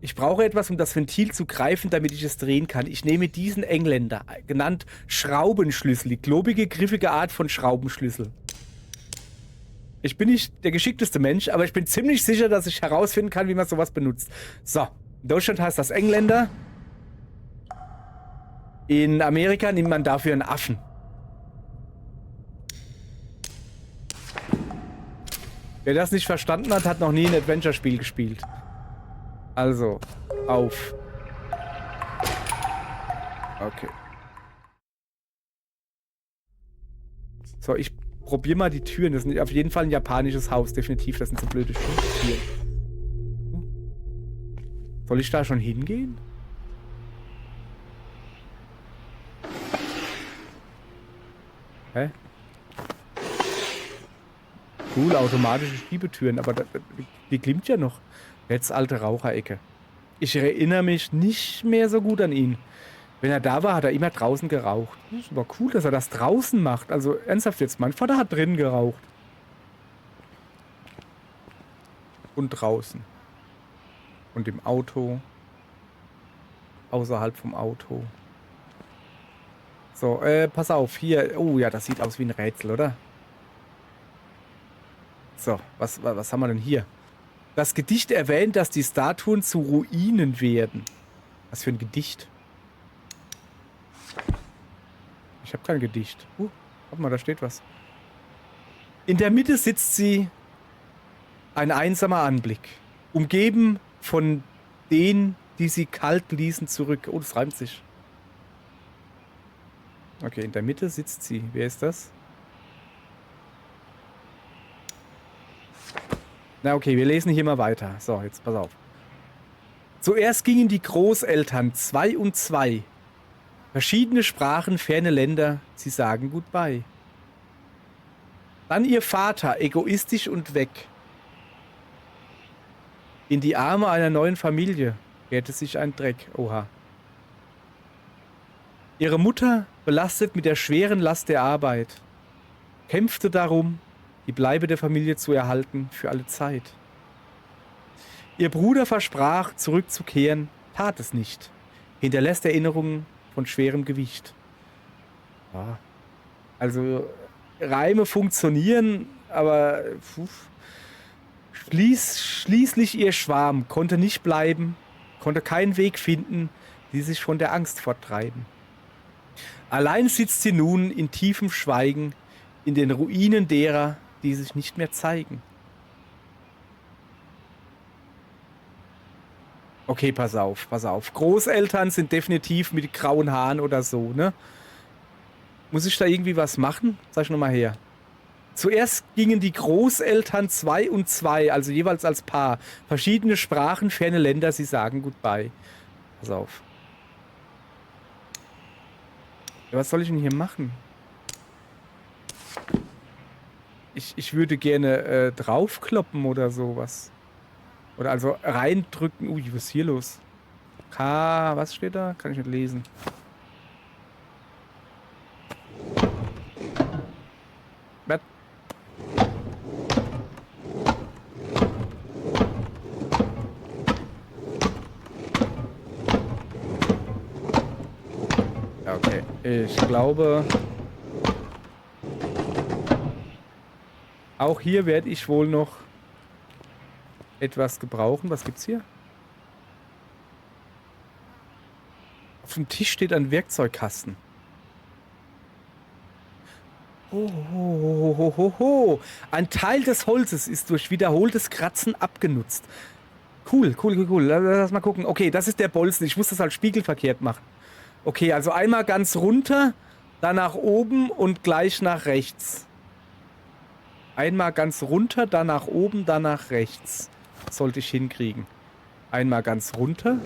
Ich brauche etwas, um das Ventil zu greifen, damit ich es drehen kann. Ich nehme diesen Engländer, genannt Schraubenschlüssel, die klobige, griffige Art von Schraubenschlüssel. Ich bin nicht der geschickteste Mensch, aber ich bin ziemlich sicher, dass ich herausfinden kann, wie man sowas benutzt. So, in Deutschland heißt das Engländer. In Amerika nimmt man dafür einen Affen. Wer das nicht verstanden hat, hat noch nie ein Adventure-Spiel gespielt. Also, auf. Okay. So, ich probiere mal die Türen. Das ist auf jeden Fall ein japanisches Haus, definitiv. Das sind so blöde Türen. Soll ich da schon hingehen? Hä? Cool, automatische Schiebetüren, aber die klimmt ja noch. Jetzt alte Raucherecke. Ich erinnere mich nicht mehr so gut an ihn. Wenn er da war, hat er immer draußen geraucht. Das ist aber cool, dass er das draußen macht. Also ernsthaft jetzt, mein Vater hat drinnen geraucht. Und draußen. Und im Auto. Außerhalb vom Auto. So, pass auf, hier. Oh ja, das sieht aus wie ein Rätsel, oder? So, was haben wir denn hier? Das Gedicht erwähnt, dass die Statuen zu Ruinen werden. Was für ein Gedicht? Ich habe kein Gedicht. Warte mal, da steht was. In der Mitte sitzt sie, ein einsamer Anblick. Umgeben von denen, die sie kalt ließen, zurück. Oh, das reimt sich. Okay, in der Mitte sitzt sie. Wer ist das? Na okay, wir lesen hier mal weiter. So, jetzt pass auf. Zuerst gingen die Großeltern 2 und 2. Verschiedene Sprachen, ferne Länder, sie sagen Goodbye. Dann ihr Vater, egoistisch und weg. In die Arme einer neuen Familie kehrte sich ein Dreck. Oha. Ihre Mutter, belastet mit der schweren Last der Arbeit, kämpfte darum, die Bleibe der Familie zu erhalten für alle Zeit. Ihr Bruder versprach, zurückzukehren, tat es nicht, hinterlässt Erinnerungen von schwerem Gewicht. Ja. Also, Reime funktionieren, aber schließlich ihr Schwarm konnte nicht bleiben, konnte keinen Weg finden, die sich von der Angst forttreiben. Allein sitzt sie nun in tiefem Schweigen in den Ruinen derer, die sich nicht mehr zeigen. Okay, pass auf, pass auf. Großeltern sind definitiv mit grauen Haaren oder so, ne? Muss ich da irgendwie was machen? Sag ich nochmal her. Zuerst gingen die Großeltern 2 und 2, also jeweils als Paar. Verschiedene Sprachen, ferne Länder, sie sagen Goodbye. Pass auf. Ja, was soll ich denn hier machen? Ich würde gerne draufkloppen oder sowas. Oder also reindrücken. Ui, was ist hier los? K, was steht da? Kann ich nicht lesen. Was? Ja, okay. Ich glaube, auch hier werde ich wohl noch etwas gebrauchen. Was gibt's hier? Auf dem Tisch steht ein Werkzeugkasten. Oh. Ein Teil des Holzes ist durch wiederholtes Kratzen abgenutzt. Cool. Lass mal gucken. Okay, das ist der Bolzen. Ich muss das halt spiegelverkehrt machen. Okay, also einmal ganz runter, dann nach oben und gleich nach rechts. Einmal ganz runter, dann nach oben, dann nach rechts. Sollte ich hinkriegen. Einmal ganz runter.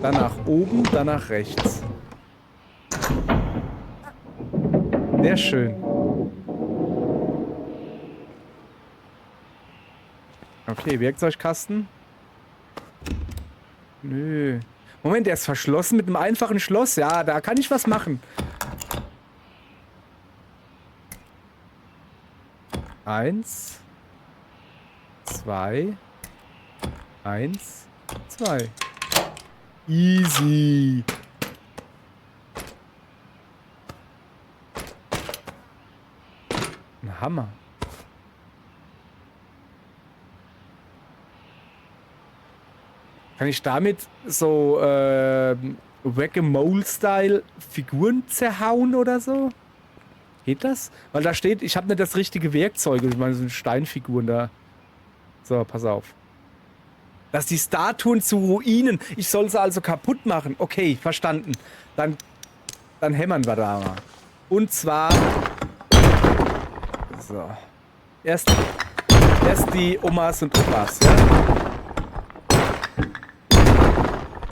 Dann nach oben, dann nach rechts. Sehr schön. Okay, Werkzeugkasten. Nö. Moment, der ist verschlossen mit einem einfachen Schloss. Ja, da kann ich was machen. 1, 2, 1, 2. Easy. Ein Hammer. Kann ich damit so Whack-a-Mole-Style Figuren zerhauen oder so? Geht das? Weil da steht, ich habe nicht das richtige Werkzeug. Ich meine, so Steinfiguren da. So, pass auf. Dass die Statuen zu Ruinen. Ich soll sie also kaputt machen. Okay, verstanden. Dann hämmern wir da mal. Und zwar. So. Erst die Omas und Opas, ja?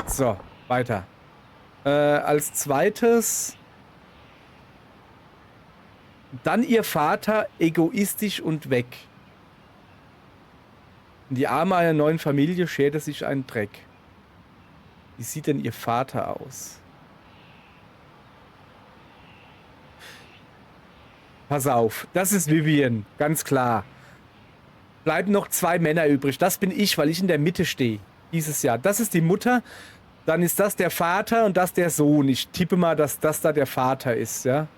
So, weiter. Als zweites. Dann ihr Vater, egoistisch und weg. In die Arme einer neuen Familie scherte sich ein Dreck. Wie sieht denn ihr Vater aus? Pass auf, das ist Vivian, ganz klar. Bleiben noch 2 Männer übrig. Das bin ich, weil ich in der Mitte stehe. Dieses Jahr. Das ist die Mutter, dann ist das der Vater und das der Sohn. Ich tippe mal, dass das da der Vater ist, ja.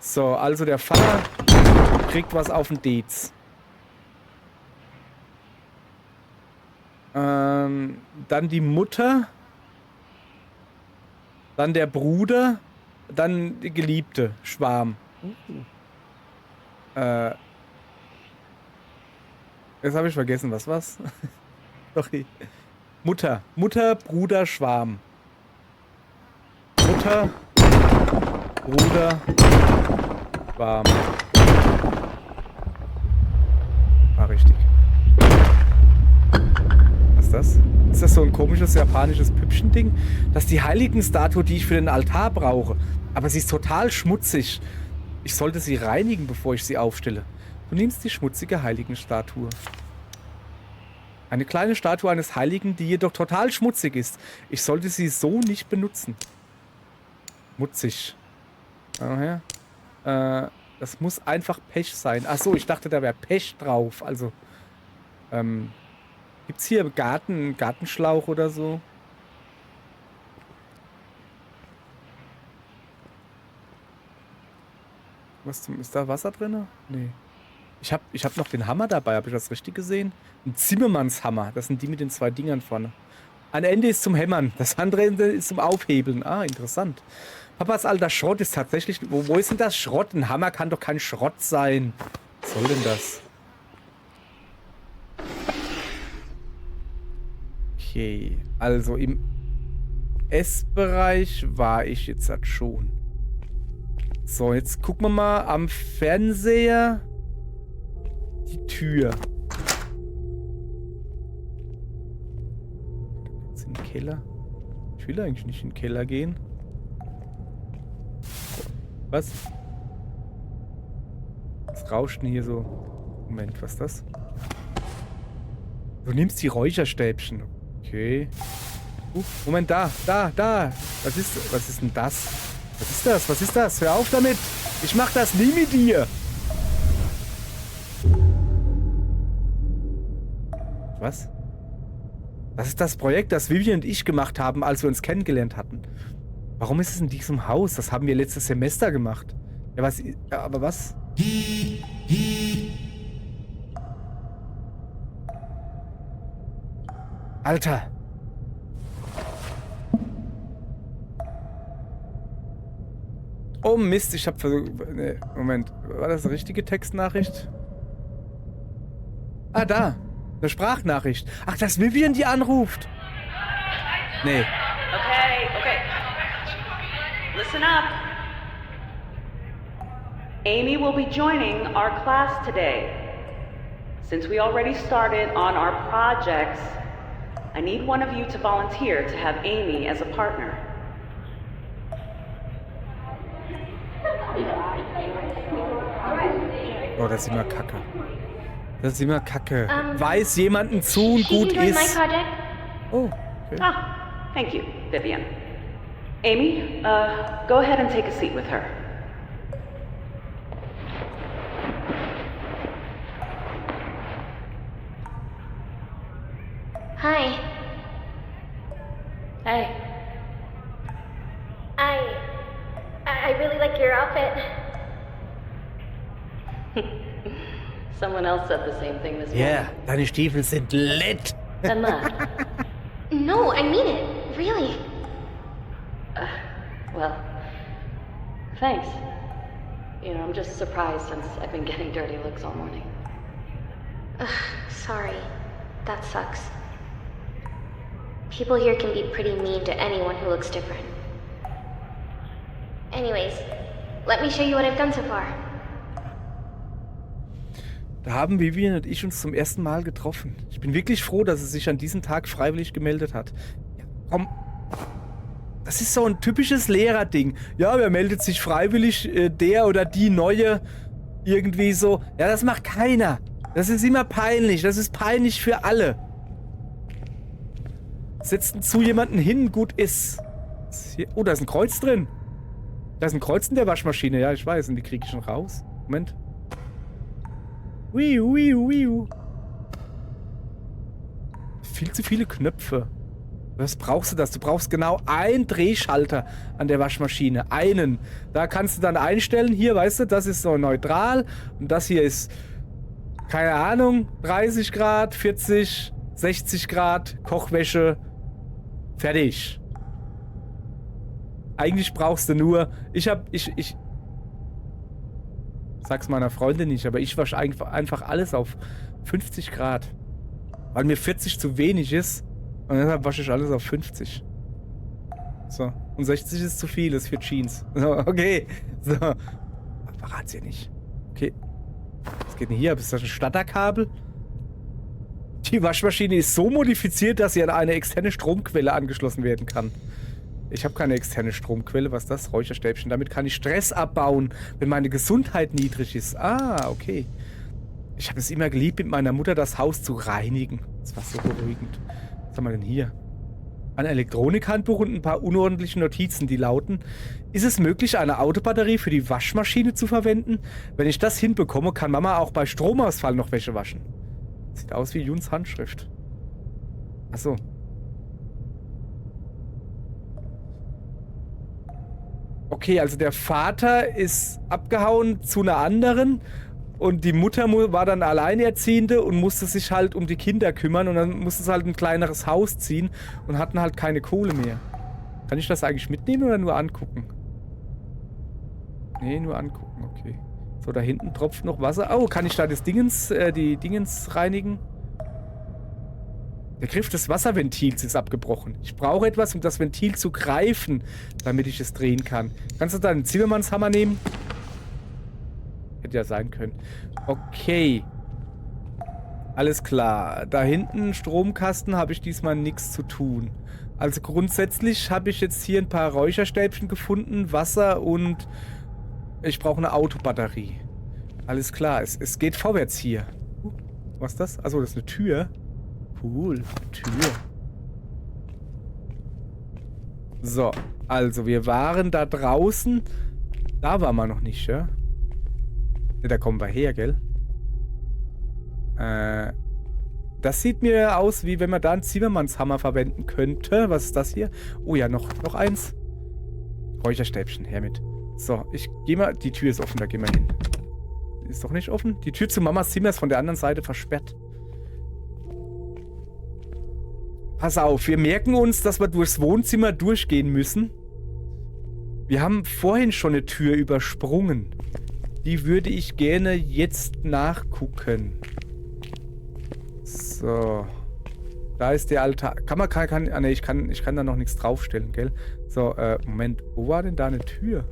So, also der Vater kriegt was auf den Dez. Dann die Mutter. Dann der Bruder. Dann die Geliebte. Schwarm. Jetzt habe ich vergessen, was war's? Sorry. Mutter, Bruder, Schwarm. Mutter, Bruder, Schwarm. War richtig. Was ist das? Ist das so ein komisches japanisches Püppchen-Ding? Das ist die Heiligenstatue, die ich für den Altar brauche. Aber sie ist total schmutzig. Ich sollte sie reinigen, bevor ich sie aufstelle. Du nimmst die schmutzige Heiligenstatue. Eine kleine Statue eines Heiligen, die jedoch total schmutzig ist. Ich sollte sie so nicht benutzen. Schmutzig. Das muss einfach Pech sein. Achso, ich dachte, da wäre Pech drauf. Also, gibt's hier Gartenschlauch oder so? Ist da Wasser drin? Nee. Ich hab noch den Hammer dabei. Habe ich das richtig gesehen? Ein Zimmermannshammer. Das sind die mit den 2 Dingern vorne. Ein Ende ist zum Hämmern. Das andere Ende ist zum Aufhebeln. Ah, interessant. Papas alter Schrott ist tatsächlich... Wo ist denn das Schrott? Ein Hammer kann doch kein Schrott sein. Was soll denn das? Okay. Also im Essbereich war ich jetzt halt schon. So, jetzt gucken wir mal am Fernseher die Tür. Jetzt in den Keller. Ich will eigentlich nicht in den Keller gehen. Was? Was rauscht denn hier so? Moment, was ist das? Du nimmst die Räucherstäbchen. Okay. Moment, da. Was ist denn das? Was ist das? Was ist das? Hör auf damit! Ich mach das nie mit dir! Was? Das ist das Projekt, das Vivian und ich gemacht haben, als wir uns kennengelernt hatten. Warum ist es in diesem Haus? Das haben wir letztes Semester gemacht. Ja, was? Ja, aber was? Alter! Oh Mist, ich hab versucht... Nee, Moment. War das eine richtige Textnachricht? Ah, da. Eine Sprachnachricht. Ach, dass Vivian die anruft. Nee. Okay. Listen up. Amy will be joining our class today. Since we already started on our projects, I need one of you to volunteer to have Amy as a partner. Oh, das ist immer kacke. Das ist immer kacke. Weiß jemanden zu und gut ist. Oh, okay. Ah, thank you, Vivian. Amy, go ahead and take a seat with her. Hi. Hey. I really like your outfit. Someone else said the same thing this morning. Ja, deine Stiefel sind lit. Then that. No, I mean it. Really. Well, thanks. You know, I'm just surprised since I've been getting dirty looks all morning. Sorry. That sucks. People here can be pretty mean to anyone who looks different. Anyways, let me show you what I've done so far. Da haben Vivian und ich uns zum ersten Mal getroffen. Ich bin wirklich froh, dass sie sich an diesem Tag freiwillig gemeldet hat. Ja, komm. Das ist so ein typisches Lehrerding. Ja, wer meldet sich freiwillig? Der oder die Neue? Irgendwie so. Ja, das macht keiner. Das ist immer peinlich. Das ist peinlich für alle. Setzt zu jemanden hin, gut ist. Oh, da ist ein Kreuz drin. Da ist ein Kreuz in der Waschmaschine. Ja, ich weiß. Und die kriege ich schon raus. Moment. Wiu, wiu, wiu. Viel zu viele Knöpfe. Was brauchst du das? Du brauchst genau einen Drehschalter an der Waschmaschine. Einen. Da kannst du dann einstellen. Hier, weißt du, das ist so neutral. Und das hier ist, keine Ahnung, 30 Grad, 40, 60 Grad, Kochwäsche. Fertig. Eigentlich brauchst du nur... Ich sag's meiner Freundin nicht, aber ich wasche einfach alles auf 50 Grad. Weil mir 40 zu wenig ist. Und deshalb wasche ich alles auf 50. So. Und 60 ist zu viel, ist für Jeans. So, okay. So. Verrat's ihr nicht. Okay. Was geht denn hier? Ist das ein Stadterkabel? Die Waschmaschine ist so modifiziert, dass sie an eine externe Stromquelle angeschlossen werden kann. Ich habe keine externe Stromquelle. Was ist das? Räucherstäbchen. Damit kann ich Stress abbauen, wenn meine Gesundheit niedrig ist. Ah, okay. Ich habe es immer geliebt, mit meiner Mutter das Haus zu reinigen. Das war so beruhigend. Was haben wir denn hier? Ein Elektronikhandbuch und ein paar unordentliche Notizen, die lauten: Ist es möglich, eine Autobatterie für die Waschmaschine zu verwenden? Wenn ich das hinbekomme, kann Mama auch bei Stromausfall noch Wäsche waschen. Sieht aus wie Juns Handschrift. Achso. Okay, also der Vater ist abgehauen zu einer anderen und die Mutter war dann Alleinerziehende und musste sich halt um die Kinder kümmern und dann musste sie halt ein kleineres Haus ziehen und hatten halt keine Kohle mehr. Kann ich das eigentlich mitnehmen oder nur angucken? Nee, nur angucken, okay. So, da hinten tropft noch Wasser. Oh, kann ich da das die Dingens reinigen? Der Griff des Wasserventils ist abgebrochen. Ich brauche etwas, um das Ventil zu greifen, damit ich es drehen kann. Kannst du da einen Zimmermannshammer nehmen? Hätte ja sein können. Okay. Alles klar. Da hinten, Stromkasten, habe ich diesmal nichts zu tun. Also grundsätzlich habe ich jetzt hier ein paar Räucherstäbchen gefunden, Wasser und ich brauche eine Autobatterie. Alles klar. Es geht vorwärts hier. Was ist das? Achso, das ist eine Tür. Cool. Tür. So, also wir waren da draußen. Da waren wir noch nicht, ja? Ne, da kommen wir her, gell? Das sieht mir aus, wie wenn man da einen Zimmermannshammer verwenden könnte. Was ist das hier? Oh ja, noch eins. Räucherstäbchen, her mit. So, ich gehe mal... Die Tür ist offen, da gehen wir hin. Ist doch nicht offen? Die Tür zu Mamas Zimmer ist von der anderen Seite versperrt. Pass auf, wir merken uns, dass wir durchs Wohnzimmer durchgehen müssen. Wir haben vorhin schon eine Tür übersprungen. Die würde ich gerne jetzt nachgucken. So. Da ist der Altar. Ne, ich kann da noch nichts draufstellen, gell? So, Moment. Wo war denn da eine Tür?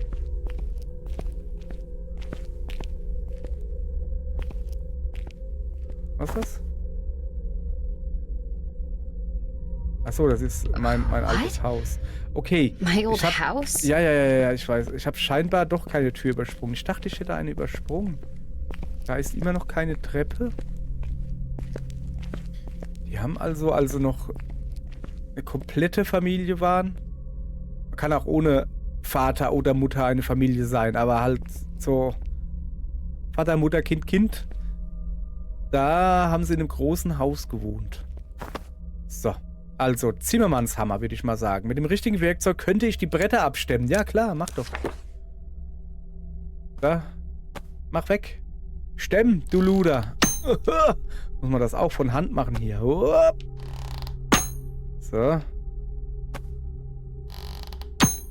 Was ist das? Achso, das ist mein altes Haus. Okay. My old house? Ja, ich weiß. Ich habe scheinbar doch keine Tür übersprungen. Ich dachte, ich hätte eine übersprungen. Da ist immer noch keine Treppe. Die haben also noch eine komplette Familie waren. Man kann auch ohne Vater oder Mutter eine Familie sein, aber halt so Vater, Mutter, Kind. Da haben sie in einem großen Haus gewohnt. So. Also, Zimmermannshammer, würde ich mal sagen. Mit dem richtigen Werkzeug könnte ich die Bretter abstemmen. Ja, klar, mach doch. Da. Mach weg. Stemm, du Luder. Muss man das auch von Hand machen hier. So.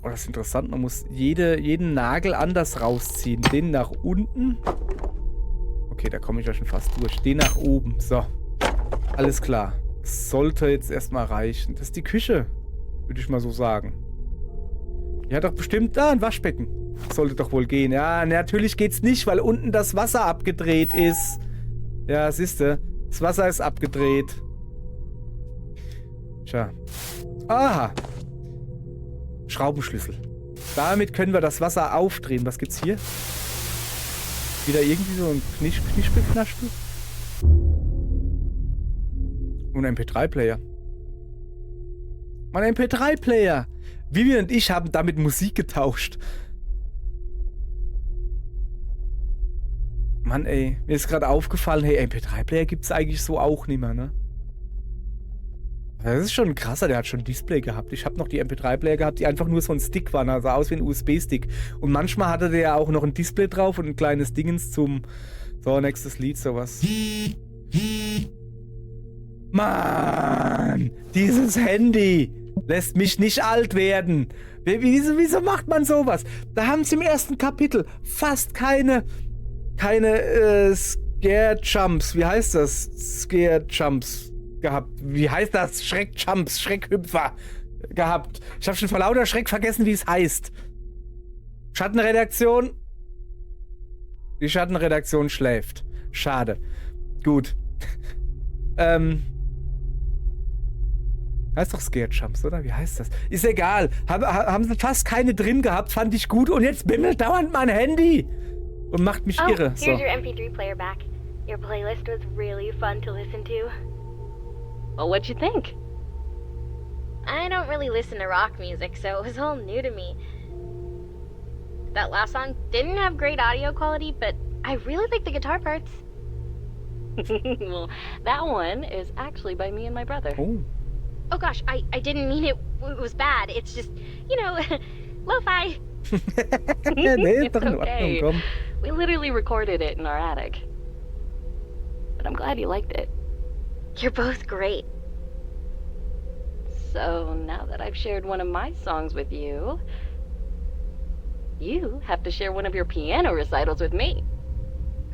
Oh, das ist interessant. Man muss jeden Nagel anders rausziehen. Den nach unten. Okay, da komme ich ja schon fast durch. Den nach oben. So. Alles klar. Das sollte jetzt erstmal reichen. Das ist die Küche. Würde ich mal so sagen. Die hat doch bestimmt da ein Waschbecken. Sollte doch wohl gehen. Ja, natürlich geht's nicht, weil unten das Wasser abgedreht ist. Ja, siehste. Das Wasser ist abgedreht. Tja. Aha. Schraubenschlüssel. Damit können wir das Wasser aufdrehen. Was gibt's hier? Wieder irgendwie so ein Knispel-Knaspel? Und ein MP3-Player. Mein MP3-Player! Vivi und ich haben damit Musik getauscht. Mann, ey. Mir ist gerade aufgefallen, hey, MP3-Player gibt's eigentlich so auch nicht mehr, ne? Das ist schon ein krasser, der hat schon Display gehabt. Ich habe noch die MP3-Player gehabt, die einfach nur so ein Stick waren, also aus wie ein USB-Stick. Und manchmal hatte der ja auch noch ein Display drauf und ein kleines Dingens zum... So, nächstes Lied, sowas. Mann, dieses Handy lässt mich nicht alt werden. Wieso macht man sowas? Da haben sie im ersten Kapitel fast keine Scare-Jumps. Wie heißt das? Scare-Jumps gehabt. Wie heißt das? Schreck-Jumps, Schreckhüpfer gehabt. Ich habe schon vor lauter Schreck vergessen, wie es heißt. Schattenredaktion? Die Schattenredaktion schläft. Schade. Gut. Heißt doch Scare-Jumps, oder? Wie heißt das? Ist egal. Haben sie fast keine drin gehabt, fand ich gut. Und jetzt bimmelt dauernd mein Handy. Und macht mich irre. Here's your MP3 player back. Your playlist was really fun to listen to. Well, what'd you think? I don't really listen to rock music, so it was all new to me. That last song didn't have great audio quality, but I really like the guitar parts. Well, that one is actually by me and my brother. Oh. Oh gosh, I didn't mean it was bad. It's just, you know, lo-fi. Nee, doch in Ordnung, Okay. komm. We literally recorded it in our attic. But I'm glad you liked it. You're both great. So now that I've shared one of my songs with you, you have to share one of your piano recitals with me.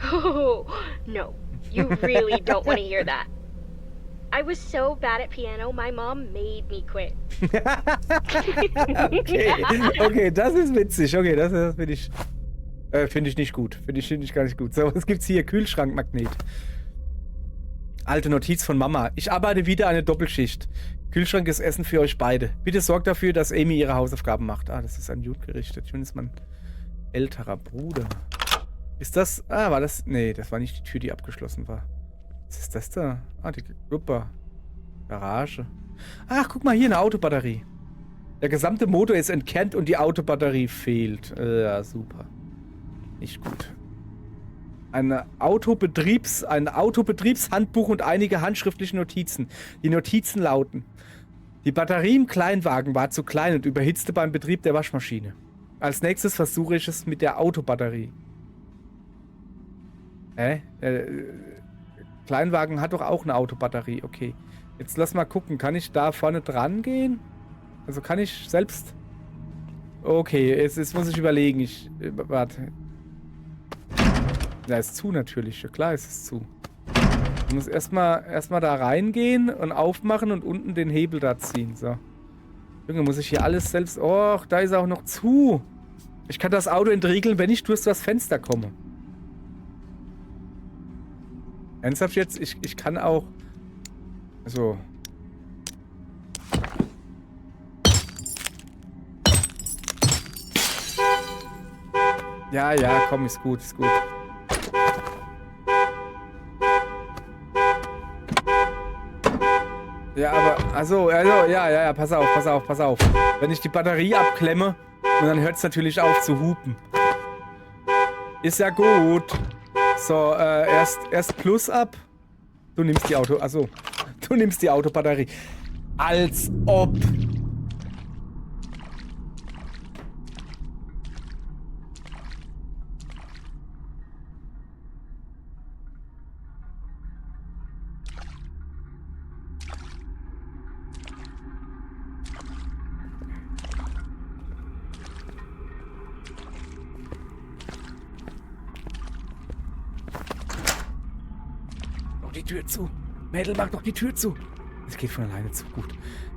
Oh, no. You really don't want to hear that. I was so bad at piano, my mom made me quit. Okay, das ist witzig. Okay, das finde ich nicht gut. Finde ich gar nicht gut. So, was gibt's hier? Kühlschrankmagnet. Alte Notiz von Mama. Ich arbeite wieder eine Doppelschicht. Kühlschrank ist Essen für euch beide. Bitte sorgt dafür, dass Amy ihre Hausaufgaben macht. Ah, das ist an Jude gerichtet. Jude ist mein älterer Bruder. Ist das... Ah, war das... Nee, das war nicht die Tür, die abgeschlossen war. Was ist das da? Ah, die Gruppe. Garage. Ach, guck mal, hier eine Autobatterie. Der gesamte Motor ist entkernt und die Autobatterie fehlt. Ja, super. Nicht gut. Ein Autobetriebshandbuch und einige handschriftliche Notizen. Die Notizen lauten: Die Batterie im Kleinwagen war zu klein und überhitzte beim Betrieb der Waschmaschine. Als nächstes versuche ich es mit der Autobatterie. Kleinwagen hat doch auch eine Autobatterie. Okay. Jetzt lass mal gucken. Kann ich da vorne dran gehen? Also kann ich selbst... Okay, jetzt muss ich überlegen. Warte. Ja, ist zu natürlich. Ja, klar ist es zu. Ich muss erstmal da reingehen und aufmachen und unten den Hebel da ziehen. So. Junge, muss ich hier alles selbst... Och, da ist auch noch zu. Ich kann das Auto entriegeln, wenn ich durch das Fenster komme. Ernsthaft jetzt? Ich kann auch... So. Ja, komm, ist gut, ist gut. Ja, aber, also, ja, pass auf. Wenn ich die Batterie abklemme, und dann hört es natürlich auf zu hupen. Ist ja gut. So, erst Plus ab. Du nimmst die Autobatterie. Als ob. Mach die Tür zu. Mädel, mach doch die Tür zu. Es geht von alleine zu. Gut.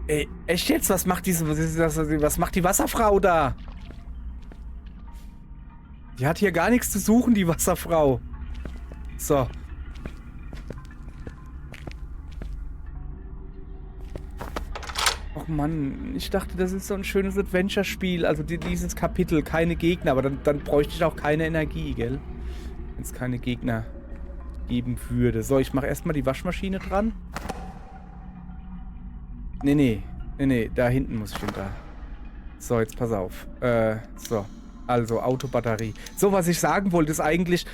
Ey, echt jetzt? Was macht was macht die Wasserfrau da? Die hat hier gar nichts zu suchen, die Wasserfrau. So. Och Mann, ich dachte, das ist so ein schönes Adventure-Spiel. Also dieses Kapitel, keine Gegner. Aber dann bräuchte ich auch keine Energie, gell? Wenn es keine Gegner geben würde. So, ich mache erstmal die Waschmaschine dran. Nee, da hinten muss ich hin, da. So, jetzt pass auf. So. Also, Autobatterie. So, was ich sagen wollte, ist eigentlich...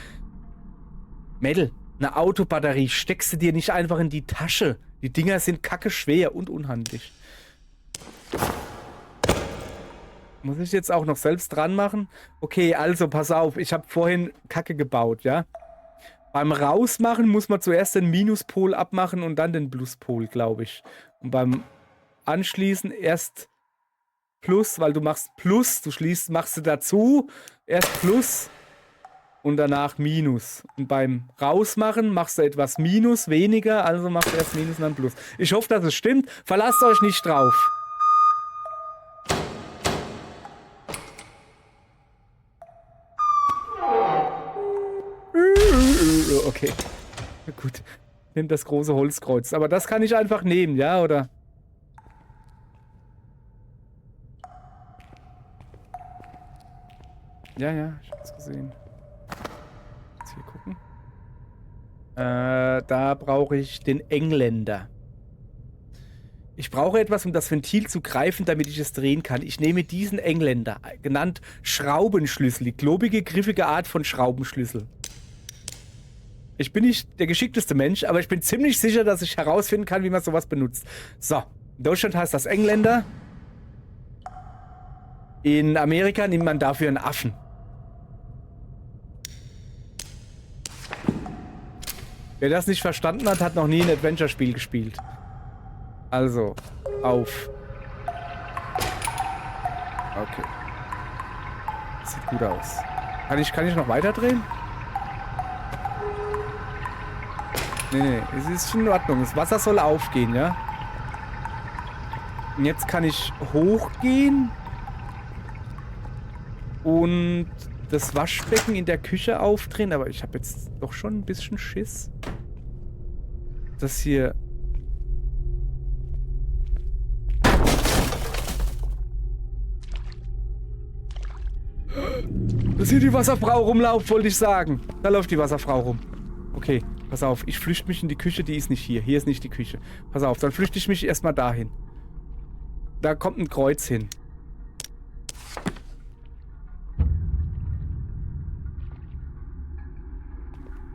Mädel, eine Autobatterie steckst du dir nicht einfach in die Tasche. Die Dinger sind kacke schwer und unhandlich. Muss ich jetzt auch noch selbst dran machen? Okay, also, pass auf. Ich habe vorhin Kacke gebaut, ja? Beim Rausmachen muss man zuerst den Minuspol abmachen und dann den Pluspol, glaube ich. Und beim Anschließen erst Plus, weil du machst Plus, machst du dazu erst Plus und danach Minus. Und beim Rausmachen machst du etwas Minus, weniger, also machst du erst Minus und dann Plus. Ich hoffe, dass es stimmt. Verlasst euch nicht drauf. Okay. Gut. Nimm das große Holzkreuz. Aber das kann ich einfach nehmen, ja, oder? Ja, ich hab's gesehen. Jetzt hier gucken. Da brauche ich den Engländer. Ich brauche etwas, um das Ventil zu greifen, damit ich es drehen kann. Ich nehme diesen Engländer, genannt Schraubenschlüssel, die klobige, griffige Art von Schraubenschlüssel. Ich bin nicht der geschickteste Mensch, aber ich bin ziemlich sicher, dass ich herausfinden kann, wie man sowas benutzt. So, in Deutschland heißt das Engländer. In Amerika nimmt man dafür einen Affen. Wer das nicht verstanden hat, hat noch nie ein Adventure-Spiel gespielt. Also, auf. Okay. Sieht gut aus. Kann ich noch weiter drehen? Nee, es ist schon in Ordnung. Das Wasser soll aufgehen, ja? Und jetzt kann ich hochgehen und das Waschbecken in der Küche aufdrehen, aber ich habe jetzt doch schon ein bisschen Schiss. Das hier... Dass hier die Wasserfrau rumlauft, wollte ich sagen. Da läuft die Wasserfrau rum. Okay, pass auf. Ich flüchte mich in die Küche, die ist nicht hier. Hier ist nicht die Küche. Pass auf, dann flüchte ich mich erstmal dahin. Da kommt ein Kreuz hin.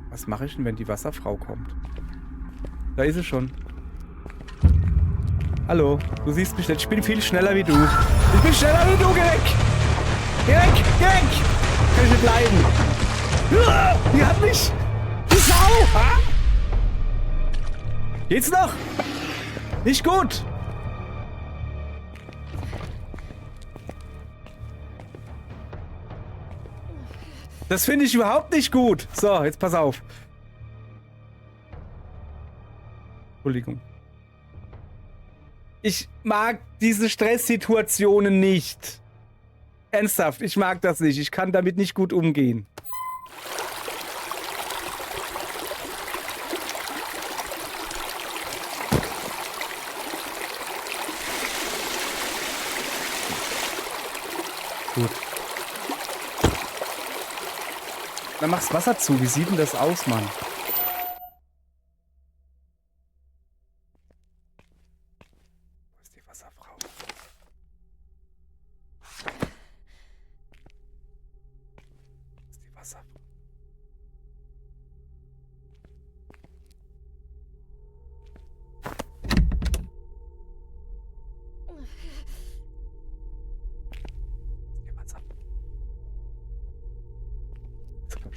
Was mache ich denn, wenn die Wasserfrau kommt? Da ist sie schon. Hallo, du siehst mich nicht. Ich bin viel schneller wie du. Ich bin schneller wie du, geh weg! Geh weg! Geh weg! Kann ich nicht leiden. Die hat mich! Die Sau! Ah? Geht's noch? Nicht gut! Das finde ich überhaupt nicht gut. So, jetzt pass auf. Entschuldigung. Ich mag diese Stresssituationen nicht. Ernsthaft, ich mag das nicht. Ich kann damit nicht gut umgehen. Gut. Dann mach's Wasser zu. Wie sieht denn das aus, Mann? Wo ist die Wasserfrau? Wo ist die Wasserfrau?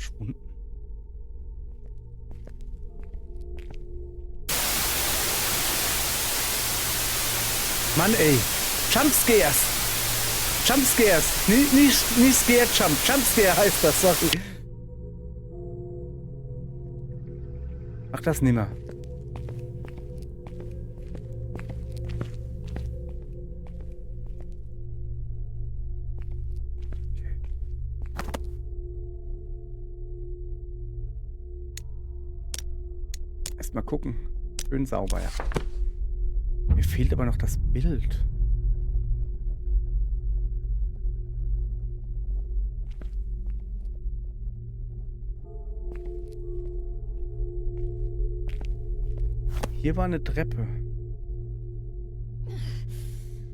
verschwunden. Mann, ey. Jumpscares. Jumpscares. Nicht Scare Jump. Jumpscare heißt das, sorry. Mach das nimmer. Erstmal gucken. Schön sauber, ja. Mir fehlt aber noch das Bild. Hier war eine Treppe.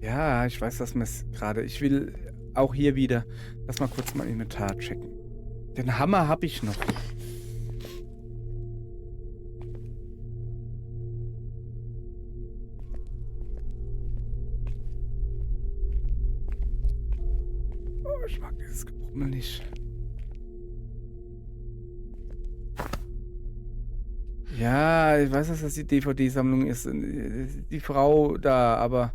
Ja, ich weiß, dass man es gerade... Ich will auch hier wieder... Lass mal kurz mein Inventar checken. Den Hammer habe ich noch. Oh, ich mag dieses Gebrummel nicht. Ja, ich weiß, dass das die DVD-Sammlung ist. Die Frau da, aber...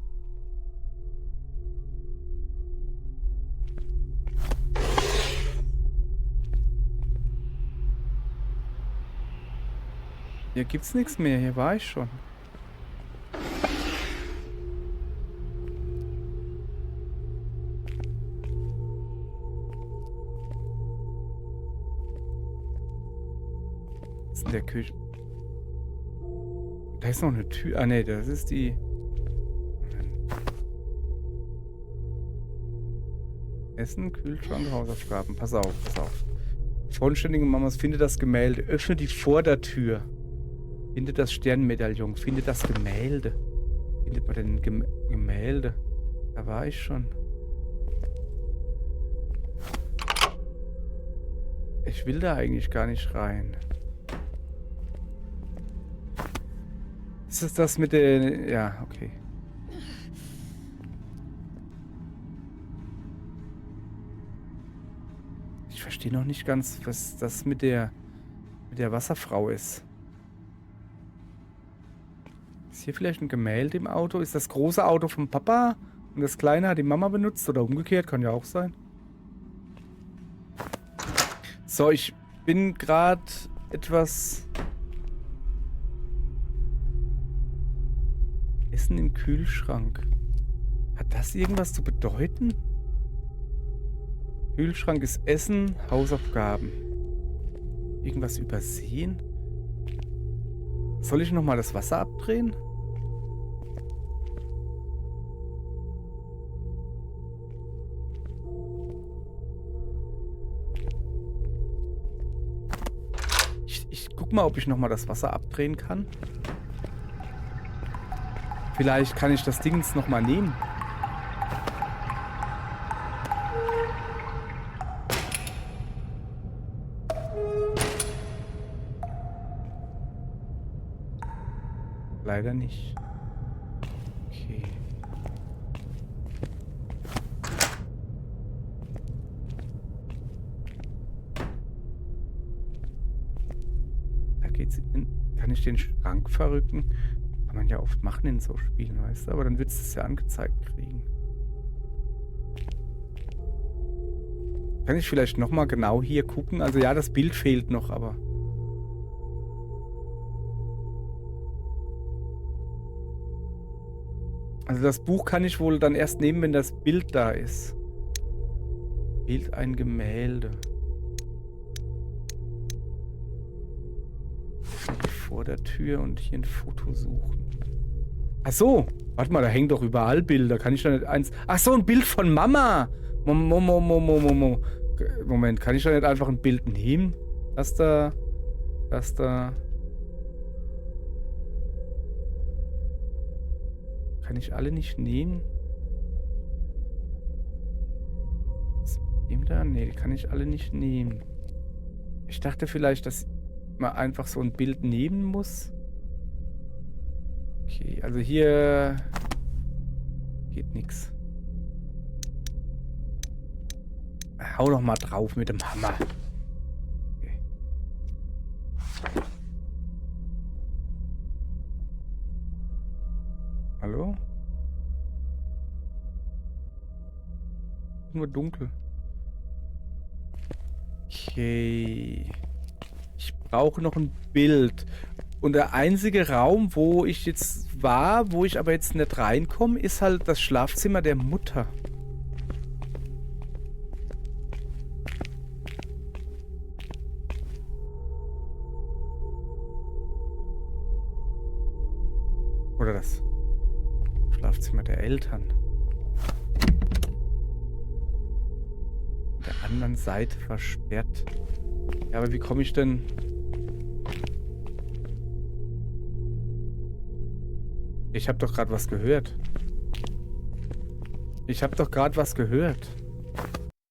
Hier gibt's nichts mehr. Hier war ich schon. Was ist in der Küche? Da ist noch eine Tür. Ah, ne, das ist die... Essen, Kühlschrank, Hausaufgaben. Pass auf, pass auf. Vollständige Mamas, finde das Gemälde. Öffne die Vordertür. Finde das Sternmedaillon. Finde das Gemälde. Findet man denn Gemälde? Da war ich schon. Ich will da eigentlich gar nicht rein. Ist es das mit der... Ja, okay. Ich verstehe noch nicht ganz, was das mit der Wasserfrau ist. Ist hier vielleicht ein Gemälde im Auto? Ist das große Auto vom Papa und das kleine hat die Mama benutzt? Oder umgekehrt? Kann ja auch sein. So, ich bin gerade etwas... Essen im Kühlschrank. Hat das irgendwas zu bedeuten? Kühlschrank ist Essen, Hausaufgaben. Irgendwas übersehen? Soll ich nochmal das Wasser abdrehen? Ich guck mal, ob ich nochmal das Wasser abdrehen kann. Vielleicht kann ich das Ding nochmal nehmen. Leider nicht. Okay. Da geht's in. Kann ich den Schrank verrücken? Kann man ja oft machen in so Spielen, weißt du? Aber dann wird es ja angezeigt kriegen. Kann ich vielleicht nochmal genau hier gucken? Also ja, das Bild fehlt noch, aber... Also das Buch kann ich wohl dann erst nehmen, wenn das Bild da ist. Fehlt ein Gemälde. Vor der Tür und hier ein Foto suchen. Ach so, warte mal, da hängen doch überall Bilder. Kann ich da nicht eins... Ach so, ein Bild von Mama. Moment, kann ich da nicht einfach ein Bild nehmen? Das da... Kann ich alle nicht nehmen? Was mit dem da? Nee, die kann ich alle nicht nehmen. Ich dachte vielleicht, dass man einfach so ein Bild nehmen muss. Okay, also hier geht nichts. Hau doch mal drauf mit dem Hammer. Okay. Hallo? Nur dunkel. Okay. Ich brauche noch ein Bild. Und der einzige Raum, wo ich jetzt war, wo ich aber jetzt nicht reinkomme, ist halt das Schlafzimmer der Mutter. Oder das Schlafzimmer der Eltern. An der anderen Seite versperrt. Ja, aber wie komme ich denn... Ich habe doch gerade was gehört. Ich habe doch gerade was gehört.